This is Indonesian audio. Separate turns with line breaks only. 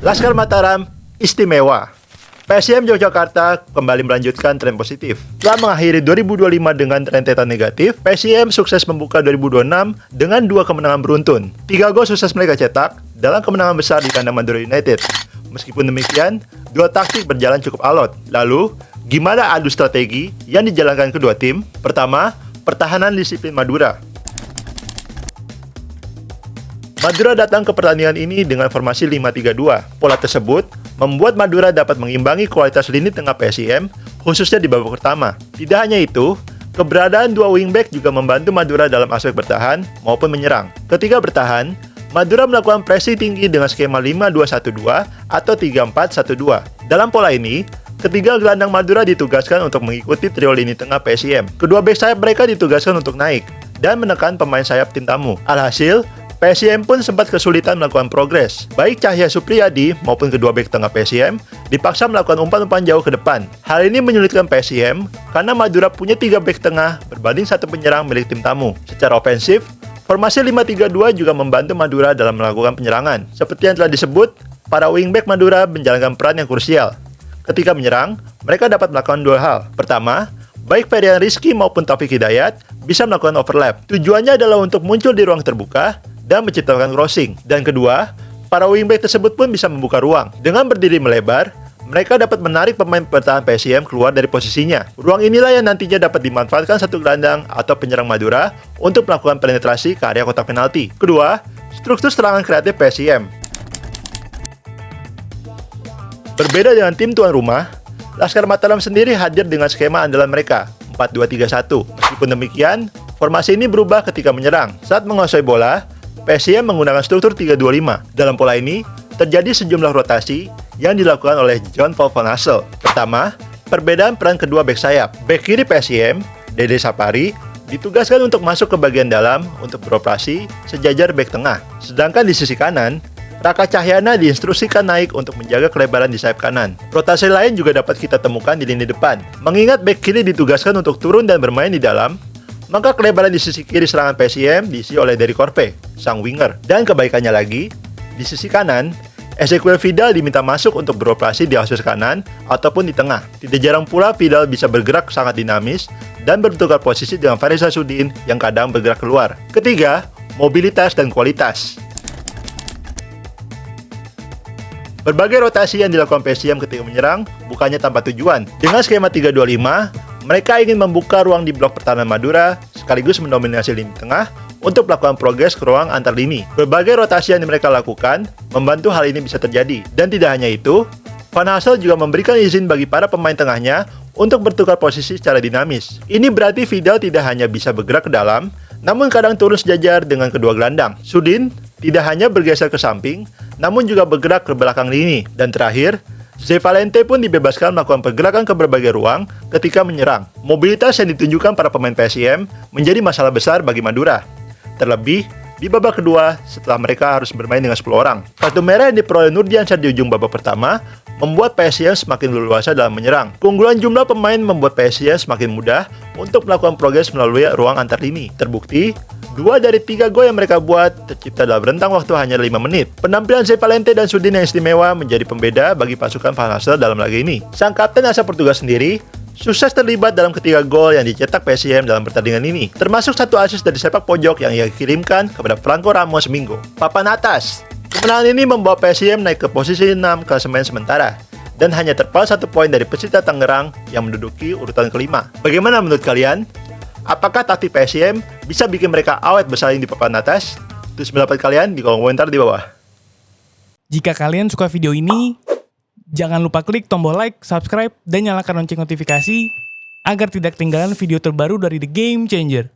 Laskar Mataram istimewa. PSIM Yogyakarta kembali melanjutkan tren positif. Setelah mengakhiri 2025 dengan rentetan negatif, PSIM sukses membuka 2026 dengan 2 kemenangan beruntun. 3 gol sukses mereka cetak dalam kemenangan besar di kandang Madura United. Meskipun demikian, dua taktik berjalan cukup alot. Lalu, gimana adu strategi yang dijalankan kedua tim? Pertama, pertahanan disiplin Madura. Madura datang ke pertandingan ini dengan formasi 5-3-2. Pola tersebut membuat Madura dapat mengimbangi kualitas lini tengah PSIM, khususnya di babak pertama. Tidak hanya itu, keberadaan dua wingback juga membantu Madura dalam aspek bertahan maupun menyerang. Ketika bertahan, Madura melakukan pressing tinggi dengan skema 5-2-1-2 atau 3-4-1-2. Dalam pola ini, ketiga gelandang Madura ditugaskan untuk mengikuti trio lini tengah PSIM. Kedua bek sayap mereka ditugaskan untuk naik dan menekan pemain sayap tim tamu. Alhasil, PSIM pun sempat kesulitan melakukan progres. Baik Cahya Supriyadi maupun kedua bek tengah PSIM dipaksa melakukan umpan-umpan jauh ke depan. Hal ini menyulitkan PSIM karena Madura punya 3 bek tengah berbanding 1 penyerang milik tim tamu. Secara ofensif, formasi 5-3-2 juga membantu Madura dalam melakukan penyerangan. Seperti yang telah disebut, para wingback Madura menjalankan peran yang krusial. Ketika menyerang, mereka dapat melakukan 2 hal. Pertama, baik Ferdian Rizky maupun Taufik Hidayat bisa melakukan overlap. Tujuannya adalah untuk muncul di ruang terbuka dan menciptakan crossing. Dan kedua, para wingback tersebut pun bisa membuka ruang. Dengan berdiri melebar, mereka dapat menarik pemain pertahanan PSIM keluar dari posisinya. Ruang inilah yang nantinya dapat dimanfaatkan satu gelandang atau penyerang Madura untuk melakukan penetrasi ke area kotak penalti. Kedua, struktur serangan kreatif PSIM. Berbeda dengan tim tuan rumah, Laskar Mataram sendiri hadir dengan skema andalan mereka, 4-2-3-1. Meskipun demikian, formasi ini berubah ketika menyerang. Saat menguasai bola, PSIM menggunakan struktur 3-2-5. Dalam pola ini, terjadi sejumlah rotasi yang dilakukan oleh John Paul van Hassel. Pertama, perbedaan peran kedua bek sayap. Bek kiri PSIM, Dede Sapari, ditugaskan untuk masuk ke bagian dalam untuk beroperasi sejajar bek tengah. Sedangkan di sisi kanan, Raka Cahyana diinstruksikan naik untuk menjaga kelebaran di sayap kanan. Rotasi lain juga dapat kita temukan di lini depan. Mengingat bek kiri ditugaskan untuk turun dan bermain di dalam, maka kelebaran di sisi kiri serangan PSIM diisi oleh Derry Corpe, sang winger. Dan kebaikannya lagi, di sisi kanan, Ezequiel Vidal diminta masuk untuk beroperasi di akses kanan ataupun di tengah. Tidak jarang pula Vidal bisa bergerak sangat dinamis dan bertukar posisi dengan Faris Sasudin yang kadang bergerak keluar. Ketiga, mobilitas dan kualitas. Berbagai rotasi yang dilakukan PSIM ketika menyerang bukannya tanpa tujuan. Dengan skema 3-2-5, mereka ingin membuka ruang di blok pertahanan Madura sekaligus mendominasi lini tengah untuk melakukan progres ke ruang antar lini. Berbagai rotasi yang mereka lakukan membantu hal ini bisa terjadi. Dan tidak hanya itu, Van Hassel juga memberikan izin bagi para pemain tengahnya untuk bertukar posisi secara dinamis. Ini berarti Vidal tidak hanya bisa bergerak ke dalam, namun kadang turun sejajar dengan kedua gelandang. Sudin tidak hanya bergeser ke samping, namun juga bergerak ke belakang lini. Dan terakhir, Zé Valente pun dibebaskan melakukan pergerakan ke berbagai ruang ketika menyerang. Mobilitas yang ditunjukkan para pemain PSIM menjadi masalah besar bagi Madura. Terlebih, di babak kedua setelah mereka harus bermain dengan 10 orang. Kartu merah yang diperoleh Nurdiansyah di ujung babak pertama membuat PSIM semakin leluasa dalam menyerang. Keunggulan jumlah pemain membuat PSIM semakin mudah untuk melakukan progres melalui ruang antar lini. Terbukti, 2 dari 3 gol yang mereka buat tercipta dalam rentang waktu hanya 5 menit. Penampilan Zé Valente dan Sudin yang istimewa menjadi pembeda bagi pasukan Van Hassel dalam laga ini. Sang kapten asal Portugal sendiri sukses terlibat dalam ketiga gol yang dicetak PSIM dalam pertandingan ini, termasuk 1 assist dari sepak pojok yang ia kirimkan kepada Franco Ramos Minggu. Papan atas, kemenangan ini membawa PSIM naik ke posisi 6 klasemen sementara dan hanya terpaut 1 poin dari Persita Tangerang yang menduduki urutan kelima. Bagaimana menurut kalian? Apakah taktik PSIM bisa bikin mereka awet bersaing di papan atas? Tulis pendapat kalian di kolom komentar di bawah.
Jika kalian suka video ini, jangan lupa klik tombol like, subscribe, dan nyalakan lonceng notifikasi agar tidak ketinggalan video terbaru dari The Game Changer.